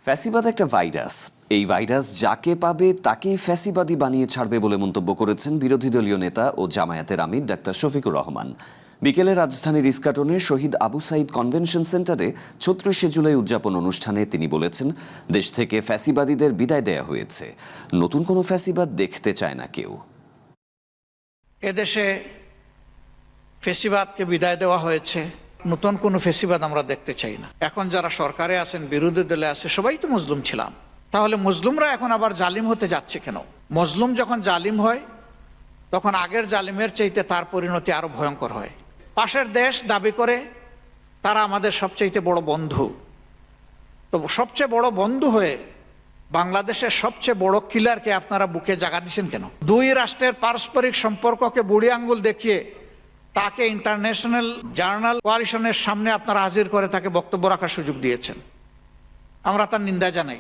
ফ্যাসিবাদ একটা ভাইরাস। এই ভাইরাস যাকে পাবে তাকেই ফ্যাসিবাদী বানিয়ে ছাড়বে বলে মন্তব্য করেছেন বিরোধী দলীয় নেতা ও জামায়াতের আমির ডাক্তার শফিকুর রহমান। বিকেলে রাজধানীর ইস্কাটনে শহীদ আবু সাইদ কনভেনশন সেন্টারে ৩৬শে জুলাই উদযাপন অনুষ্ঠানে তিনি বলেছেন, দেশ থেকে ফ্যাসিবাদীদের বিদায় দেয়া হয়েছে, নতুন কোনো ফ্যাসিবাদ দেখতে চায় না কেউ। এদেশে ফেসিবাদকে বিদায় দেওয়া হয়েছে, নতুন কোনো ফেসিবাদ আমরা দেখতে চাই না। এখন যারা সরকারে আছেন, বিরোধী দলে আছে, সবাই তো মজলুম ছিলাম, তাহলে মজলুমরা এখন আবার জালিম হতে যাচ্ছে কেন? মজলুম যখন জালিম হয় তখন আগের জালিমের চাইতে তার পরিণতি আরো ভয়ঙ্কর হয়। পাশের দেশ দাবি করে তারা আমাদের সবচেয়ে বড় বন্ধু, তো সবচেয়ে বড় বন্ধু হয়ে বাংলাদেশের সবচেয়ে বড় কিলারকে আপনারা বুকে জায়গা দিচ্ছেন কেন? দুই রাষ্ট্রের পারস্পরিক সম্পর্ককে বুড়ি আঙ্গুল দেখিয়ে তাকে ইন্টারন্যাশনাল জার্নাল কোয়ালিশনের সামনে আপনারা হাজির করে তাকে বক্তব্য রাখার সুযোগ দিয়েছেন। আমরা তার নিন্দা জানাই।